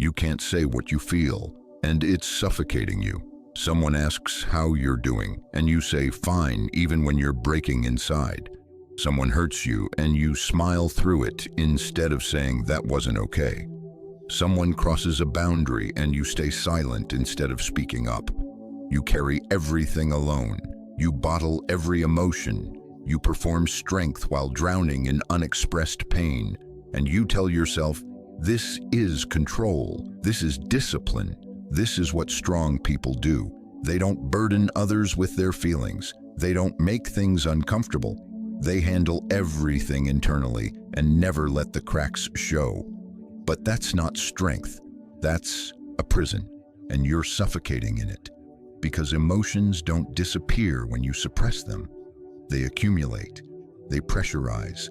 You can't say what you feel, and it's suffocating you. Someone asks how you're doing, and you say fine even when you're breaking inside. Someone hurts you, and you smile through it instead of saying that wasn't okay. Someone crosses a boundary, and you stay silent instead of speaking up. You carry everything alone. You bottle every emotion. You perform strength while drowning in unexpressed pain. And you tell yourself, this is control. This is discipline. This is what strong people do. They don't burden others with their feelings. They don't make things uncomfortable. They handle everything internally and never let the cracks show. But that's not strength. That's a prison, and you're suffocating in it. Because emotions don't disappear when you suppress them. They accumulate. They pressurize.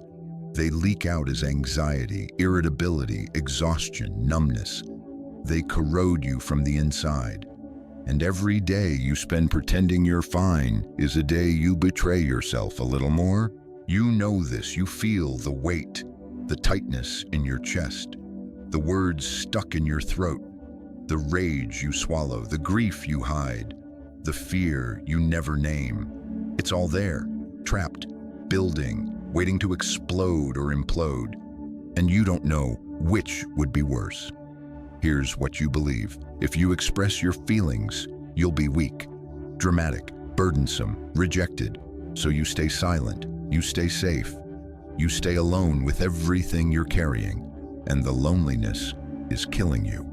They leak out as anxiety, irritability, exhaustion, numbness. They corrode you from the inside. And every day you spend pretending you're fine is a day you betray yourself a little more. You know this. You feel the weight, the tightness in your chest, the words stuck in your throat, the rage you swallow, the grief you hide, the fear you never name. It's all there, trapped, building, waiting to explode or implode. And you don't know which would be worse. Here's what you believe. If you express your feelings, you'll be weak, dramatic, burdensome, rejected. So you stay silent, you stay safe, you stay alone with everything you're carrying, and the loneliness is killing you.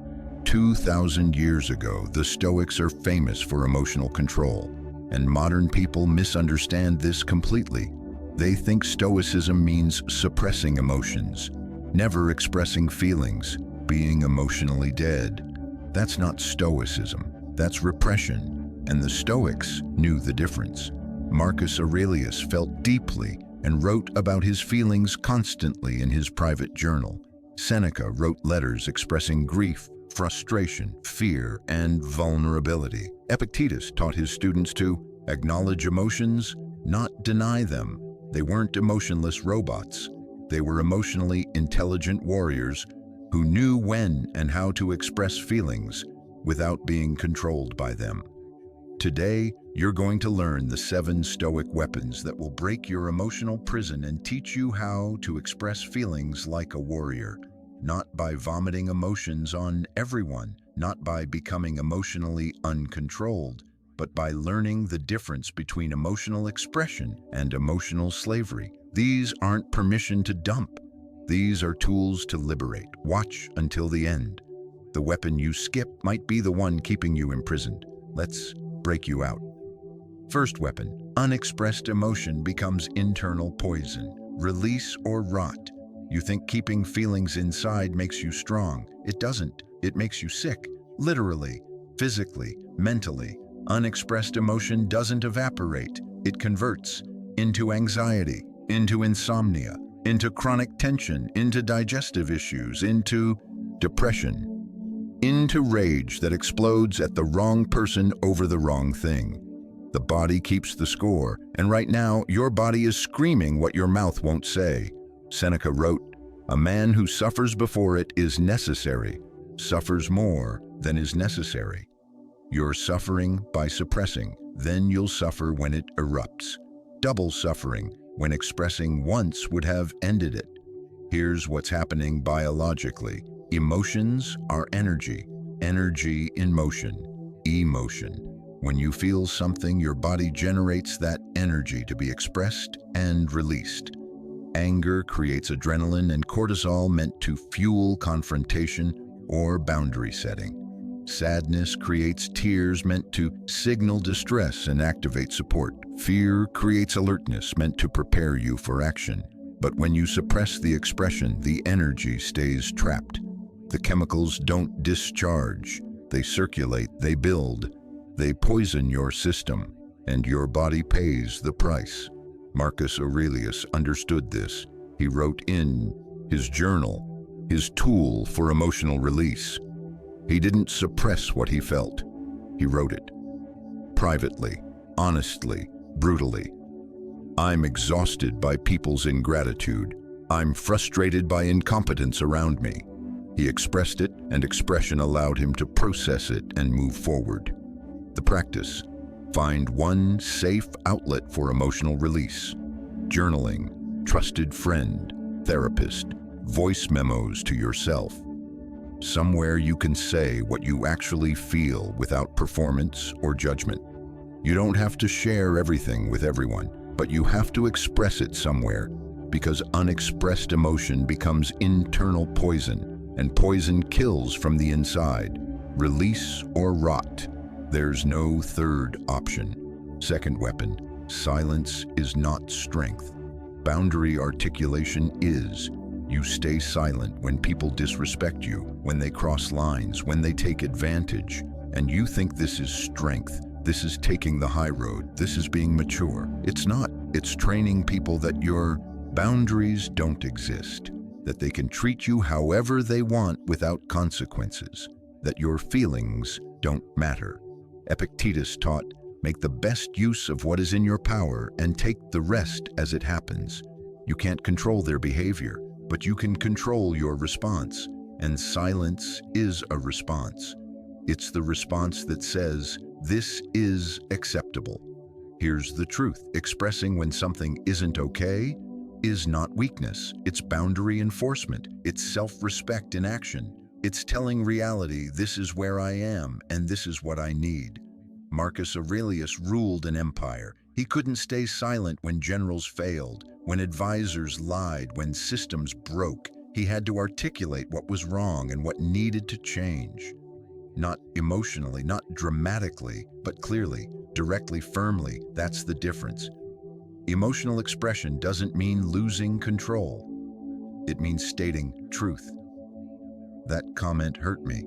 2,000 years ago, the Stoics are famous for emotional control, and modern people misunderstand this completely. They think Stoicism means suppressing emotions, never expressing feelings, being emotionally dead. That's not Stoicism, that's repression, and the Stoics knew the difference. Marcus Aurelius felt deeply and wrote about his feelings constantly in his private journal. Seneca wrote letters expressing grief, frustration, fear, and vulnerability. Epictetus taught his students to acknowledge emotions, not deny them. They weren't emotionless robots. They were emotionally intelligent warriors who knew when and how to express feelings without being controlled by them. Today, you're going to learn the 7 Stoic weapons that will break your emotional prison and teach you how to express feelings like a warrior, not by vomiting emotions on everyone, not by becoming emotionally uncontrolled, but by learning the difference between emotional expression and emotional slavery. These aren't permission to dump. These are tools to liberate. Watch until the end. The weapon you skip might be the one keeping you imprisoned. Let's break you out. First weapon, unexpressed emotion becomes internal poison. Release or rot. You think keeping feelings inside makes you strong. It doesn't. It makes you sick. Literally, physically, mentally. Unexpressed emotion doesn't evaporate. It converts into anxiety, into insomnia, into chronic tension, into digestive issues, into depression, into rage that explodes at the wrong person over the wrong thing. The body keeps the score, and right now, your body is screaming what your mouth won't say. Seneca wrote, "A man who suffers before it is necessary, suffers more than is necessary." You're suffering by suppressing, then you'll suffer when it erupts. Double suffering when expressing once would have ended it. Here's what's happening biologically. Emotions are energy. Energy in motion. Emotion. When you feel something, your body generates that energy to be expressed and released. Anger creates adrenaline and cortisol meant to fuel confrontation or boundary setting. Sadness creates tears meant to signal distress and activate support. Fear creates alertness meant to prepare you for action. But when you suppress the expression, the energy stays trapped. The chemicals don't discharge. They circulate, they build, they poison your system, and your body pays the price. Marcus Aurelius understood this. He wrote in his journal, his tool for emotional release. He didn't suppress what he felt. He wrote it. Privately, honestly, brutally. I'm exhausted by people's ingratitude. I'm frustrated by incompetence around me. He expressed it, and expression allowed him to process it and move forward. The practice: find one safe outlet for emotional release. Journaling, trusted friend, therapist, voice memos to yourself. Somewhere you can say what you actually feel without performance or judgment. You don't have to share everything with everyone, but you have to express it somewhere, because unexpressed emotion becomes internal poison, and poison kills from the inside. Release or rot. There's no third option. Second weapon: silence is not strength. Boundary articulation is. You stay silent when people disrespect you, when they cross lines, when they take advantage, and you think this is strength. This is taking the high road. This is being mature. It's not. It's training people that your boundaries don't exist, that they can treat you however they want without consequences, that your feelings don't matter. Epictetus taught, make the best use of what is in your power and take the rest as it happens. You can't control their behavior, but you can control your response, and silence is a response. It's the response that says, this is acceptable. Here's the truth: expressing when something isn't okay is not weakness. It's boundary enforcement. It's self-respect in action. It's telling reality, this is where I am, and this is what I need. Marcus Aurelius ruled an empire. He couldn't stay silent when generals failed, when advisors lied, when systems broke. He had to articulate what was wrong and what needed to change. Not emotionally, not dramatically, but clearly, directly, firmly. That's the difference. Emotional expression doesn't mean losing control. It means stating truth. That comment hurt me.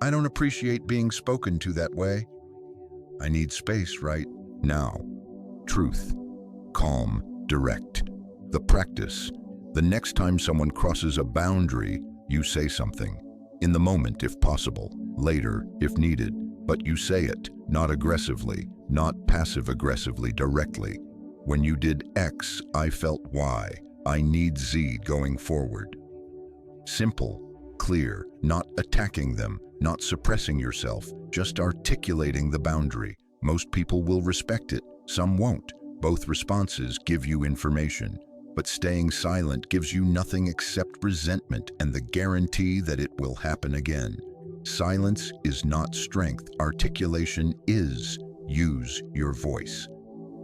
I don't appreciate being spoken to that way. I need space right now. Truth. Calm. Direct. The practice. The next time someone crosses a boundary, you say something. In the moment, if possible. Later, if needed. But you say it, not aggressively, not passive-aggressively, directly. When you did X, I felt Y. I need Z going forward. Simple, clear, not attacking them, not suppressing yourself, just articulating the boundary. Most people will respect it, some won't. Both responses give you information, but staying silent gives you nothing except resentment and the guarantee that it will happen again. Silence is not strength. Articulation is. Use your voice.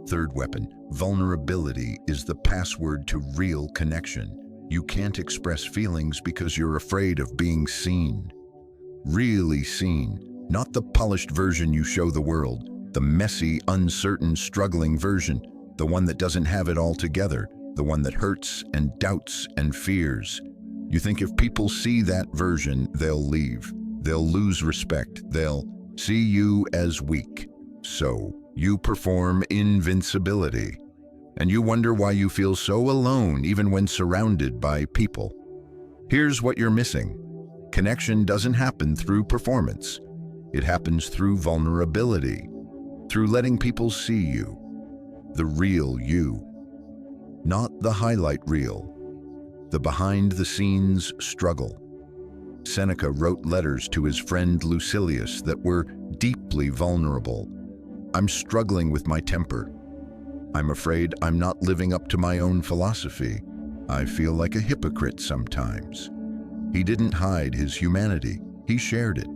Third weapon, vulnerability is the password to real connection. You can't express feelings because you're afraid of being seen. Really seen, not the polished version you show the world, the messy, uncertain, struggling version, the one that doesn't have it all together, the one that hurts and doubts and fears. You think if people see that version, they'll leave. They'll lose respect. They'll see you as weak. So you perform invincibility. And you wonder why you feel so alone even when surrounded by people. Here's what you're missing. Connection doesn't happen through performance. It happens through vulnerability, through letting people see you, the real you, not the highlight reel, the behind-the-scenes struggle. Seneca wrote letters to his friend Lucilius that were deeply vulnerable. I'm struggling with my temper. I'm afraid I'm not living up to my own philosophy. I feel like a hypocrite sometimes. He didn't hide his humanity. He shared it.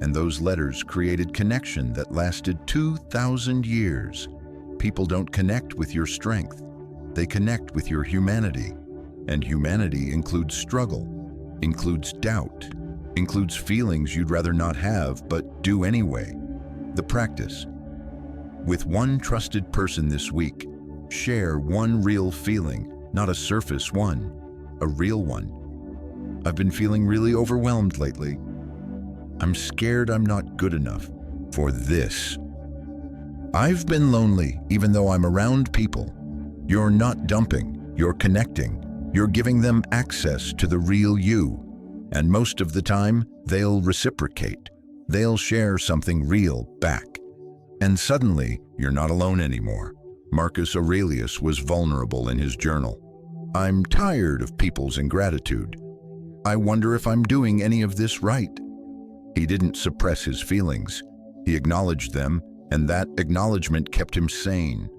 And those letters created connection that lasted 2,000 years. People don't connect with your strength. They connect with your humanity. And humanity includes struggle, includes doubt, includes feelings you'd rather not have but do anyway. The practice. With one trusted person this week, share one real feeling, not a surface one, a real one. I've been feeling really overwhelmed lately. I'm scared I'm not good enough for this. I've been lonely even though I'm around people. You're not dumping, you're connecting. You're giving them access to the real you. And most of the time, they'll reciprocate. They'll share something real back. And suddenly, you're not alone anymore. Marcus Aurelius was vulnerable in his journal. I'm tired of people's ingratitude. I wonder if I'm doing any of this right. He didn't suppress his feelings. He acknowledged them, and that acknowledgement kept him sane.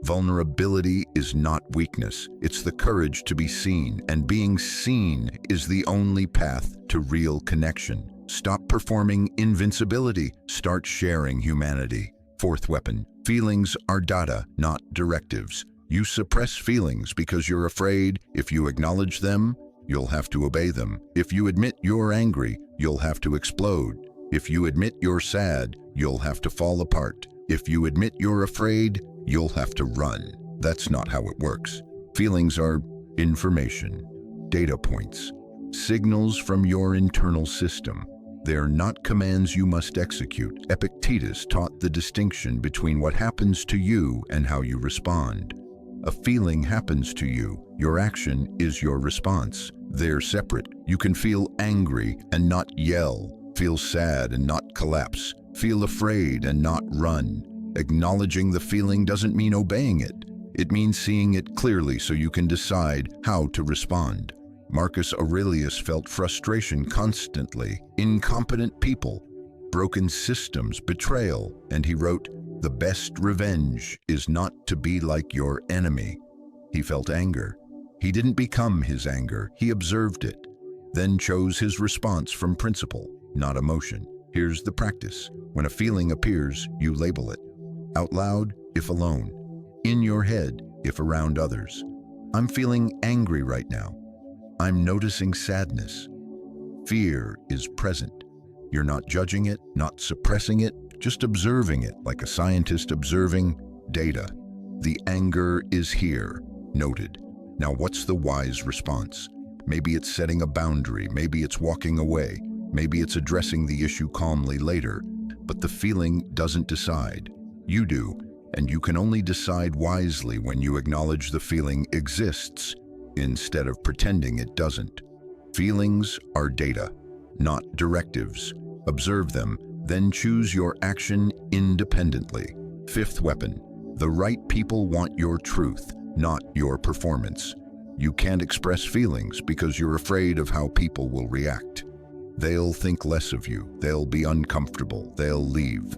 Vulnerability is not weakness. It's the courage to be seen, and being seen is the only path to real connection. Stop performing invincibility. Start sharing humanity. Fourth weapon. Feelings are data, not directives. You suppress feelings because you're afraid if you acknowledge them, you'll have to obey them. If you admit you're angry, you'll have to explode. If you admit you're sad, you'll have to fall apart. If you admit you're afraid, you'll have to run. That's not how it works. Feelings are information, data points, signals from your internal system. They're not commands you must execute. Epictetus taught the distinction between what happens to you and how you respond. A feeling happens to you. Your action is your response. They're separate. You can feel angry and not yell, feel sad and not collapse, feel afraid and not run. Acknowledging the feeling doesn't mean obeying it. It means seeing it clearly so you can decide how to respond. Marcus Aurelius felt frustration constantly, incompetent people, broken systems, betrayal, and he wrote, "The best revenge is not to be like your enemy." He felt anger. He didn't become his anger, he observed it, then chose his response from principle, not emotion. Here's the practice. When a feeling appears, you label it. Out loud, if alone. In your head, if around others. I'm feeling angry right now. I'm noticing sadness. Fear is present. You're not judging it, not suppressing it, just observing it like a scientist observing data. The anger is here, noted. Now what's the wise response? Maybe it's setting a boundary, maybe it's walking away, maybe it's addressing the issue calmly later, but the feeling doesn't decide. You do, and you can only decide wisely when you acknowledge the feeling exists instead of pretending it doesn't. Feelings are data, not directives. Observe them, then choose your action independently. Fifth weapon. The right people want your truth, not your performance. You can't express feelings because you're afraid of how people will react. They'll think less of you, they'll be uncomfortable, they'll leave.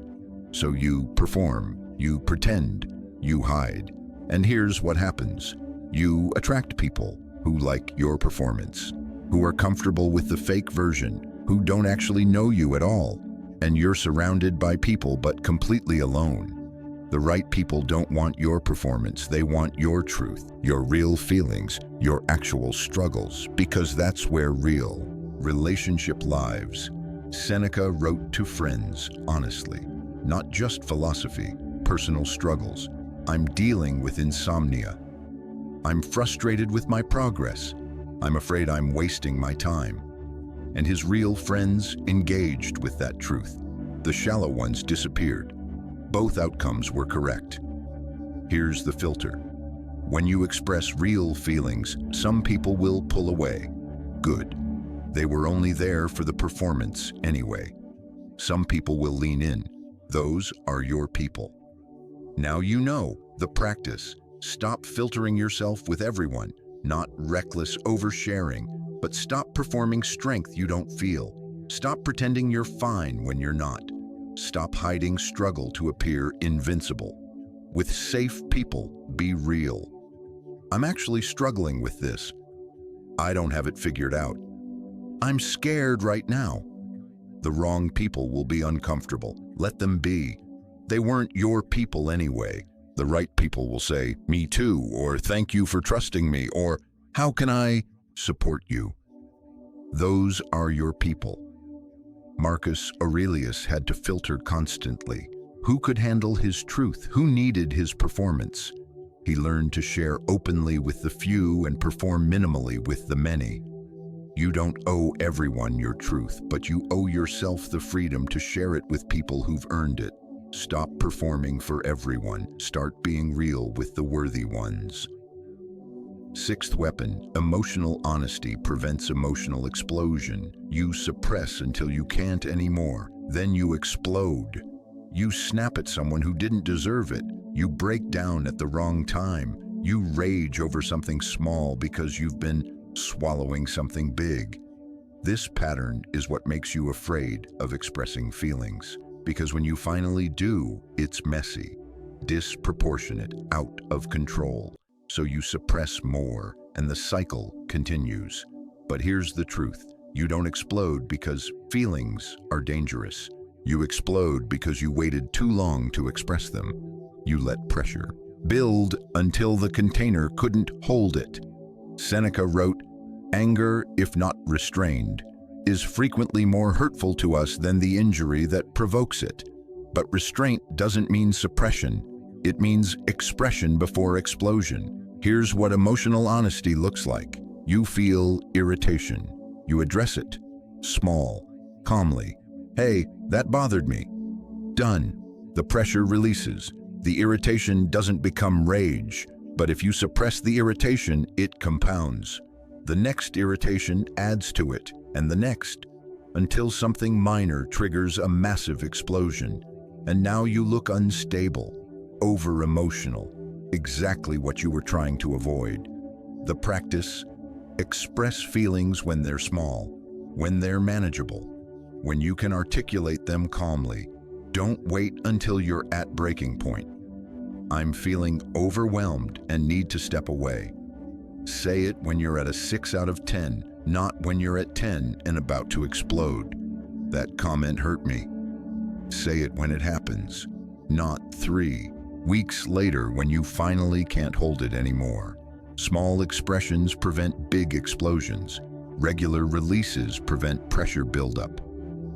So you perform, you pretend, you hide. And here's what happens. You attract people who like your performance, who are comfortable with the fake version, who don't actually know you at all, and you're surrounded by people but completely alone. The right people don't want your performance, they want your truth, your real feelings, your actual struggles, because that's where real relationship lives. Seneca wrote to friends honestly, not just philosophy, personal struggles. I'm dealing with insomnia. I'm frustrated with my progress. I'm afraid I'm wasting my time. And his real friends engaged with that truth. The shallow ones disappeared. Both outcomes were correct. Here's the filter. When you express real feelings, some people will pull away. Good. They were only there for the performance anyway. Some people will lean in. Those are your people. Now you know the practice. Stop filtering yourself with everyone, not reckless oversharing, but stop performing strength you don't feel. Stop pretending you're fine when you're not. Stop hiding struggle to appear invincible. With safe people, be real. I'm actually struggling with this. I don't have it figured out. I'm scared right now. The wrong people will be uncomfortable. Let them be. They weren't your people anyway. The right people will say, "Me too," or "Thank you for trusting me," or "How can I support you?" Those are your people. Marcus Aurelius had to filter constantly. Who could handle his truth? Who needed his performance? He learned to share openly with the few and perform minimally with the many. You don't owe everyone your truth, but you owe yourself the freedom to share it with people who've earned it. Stop performing for everyone. Start being real with the worthy ones. Sixth weapon, emotional honesty prevents emotional explosion. You suppress until you can't anymore. Then you explode. You snap at someone who didn't deserve it. You break down at the wrong time. You rage over something small because you've been swallowing something big. This pattern is what makes you afraid of expressing feelings, because when you finally do, it's messy, disproportionate, out of control. So you suppress more, and the cycle continues. But here's the truth. You don't explode because feelings are dangerous. You explode because you waited too long to express them. You let pressure build until the container couldn't hold it. Seneca wrote, "Anger, if not restrained, is frequently more hurtful to us than the injury that provokes it." But restraint doesn't mean suppression. It means expression before explosion. Here's what emotional honesty looks like. You feel irritation. You address it. Small, calmly. "Hey, that bothered me." Done. The pressure releases. The irritation doesn't become rage, but if you suppress the irritation, it compounds. The next irritation adds to it, and the next, until something minor triggers a massive explosion. And now you look unstable, over-emotional, exactly what you were trying to avoid. The practice: express feelings when they're small, when they're manageable, when you can articulate them calmly. Don't wait until you're at breaking point. "I'm feeling overwhelmed and need to step away." Say it when you're at a 6 out of 10, not when you're at 10 and about to explode. "That comment hurt me." Say it when it happens, not 3 weeks later when you finally can't hold it anymore. Small expressions prevent big explosions. Regular releases prevent pressure buildup.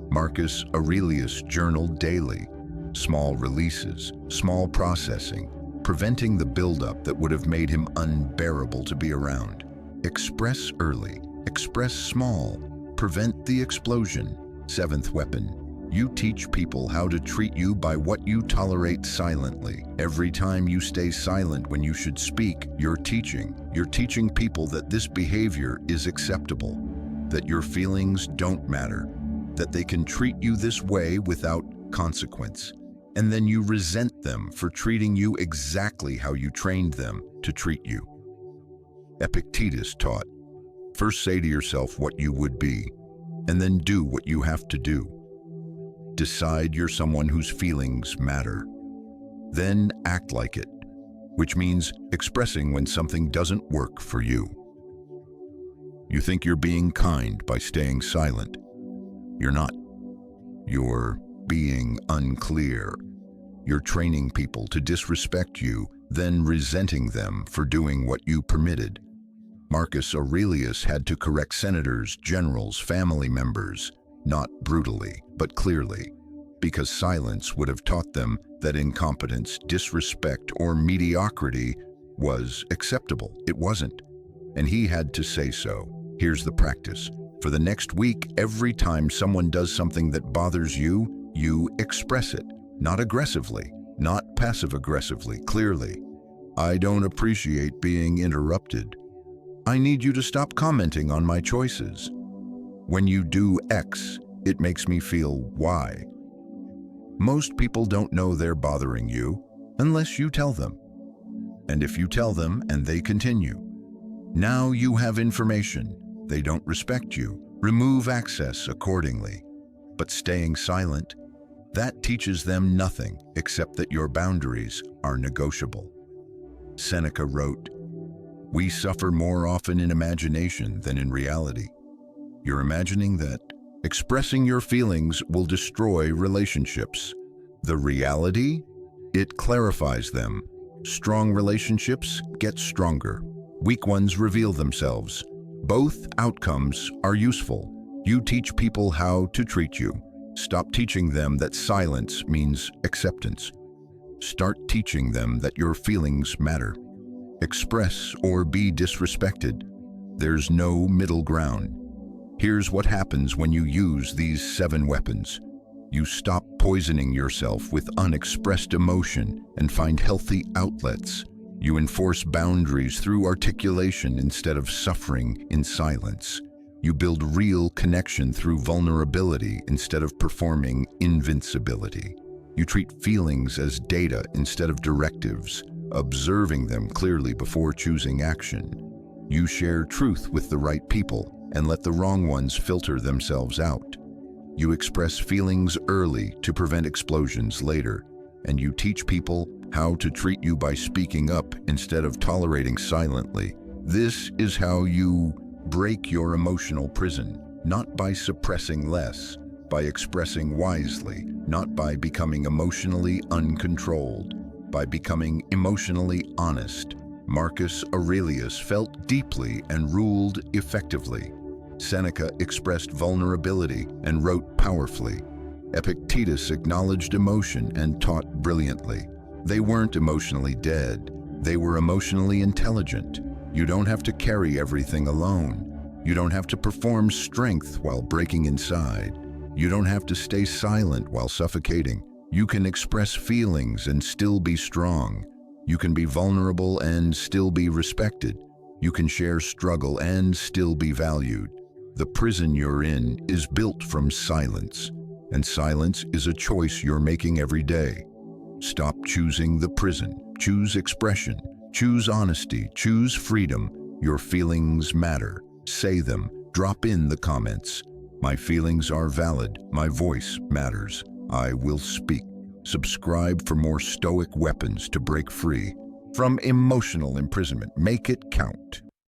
Marcus Aurelius journaled daily. Small releases, small processing, preventing the buildup that would have made him unbearable to be around. Express early, express small, prevent the explosion. Seventh weapon: you teach people how to treat you by what you tolerate silently. Every time you stay silent when you should speak, you're teaching. You're teaching people that this behavior is acceptable, that your feelings don't matter, that they can treat you this way without consequence. And then you resent them for treating you exactly how you trained them to treat you. Epictetus taught, first say to yourself what you would be, and then do what you have to do. Decide you're someone whose feelings matter. Then act like it, which means expressing when something doesn't work for you. You think you're being kind by staying silent. You're not. You're being unclear. You're training people to disrespect you, then resenting them for doing what you permitted. Marcus Aurelius had to correct senators, generals, family members, not brutally, but clearly, because silence would have taught them that incompetence, disrespect, or mediocrity was acceptable. It wasn't, and he had to say so. Here's the practice. For the next week, every time someone does something that bothers you, you express it. Not aggressively, not passive-aggressively, clearly. "I don't appreciate being interrupted. I need you to stop commenting on my choices. When you do X, it makes me feel Y." Most people don't know they're bothering you unless you tell them. And if you tell them and they continue, now you have information. They don't respect you. Remove access accordingly. But staying silent, that teaches them nothing except that your boundaries are negotiable. Seneca wrote, "We suffer more often in imagination than in reality." You're imagining that expressing your feelings will destroy relationships. The reality? It clarifies them. Strong relationships get stronger. Weak ones reveal themselves. Both outcomes are useful. You teach people how to treat you. Stop teaching them that silence means acceptance. Start teaching them that your feelings matter. Express or be disrespected. There's no middle ground. Here's what happens when you use these 7 weapons. You stop poisoning yourself with unexpressed emotion and find healthy outlets. You enforce boundaries through articulation instead of suffering in silence. You build real connection through vulnerability instead of performing invincibility. You treat feelings as data instead of directives, observing them clearly before choosing action. You share truth with the right people, and let the wrong ones filter themselves out. You express feelings early to prevent explosions later, and you teach people how to treat you by speaking up instead of tolerating silently. This is how you break your emotional prison, not by suppressing less, by expressing wisely, not by becoming emotionally uncontrolled, by becoming emotionally honest. Marcus Aurelius felt deeply and ruled effectively. Seneca expressed vulnerability and wrote powerfully. Epictetus acknowledged emotion and taught brilliantly. They weren't emotionally dead. They were emotionally intelligent. You don't have to carry everything alone. You don't have to perform strength while breaking inside. You don't have to stay silent while suffocating. You can express feelings and still be strong. You can be vulnerable and still be respected. You can share struggle and still be valued. The prison you're in is built from silence, and silence is a choice you're making every day. Stop choosing the prison. Choose expression. Choose honesty. Choose freedom. Your feelings matter. Say them. Drop in the comments. My feelings are valid. My voice matters. I will speak. Subscribe for more Stoic weapons to break free from emotional imprisonment. Make it count.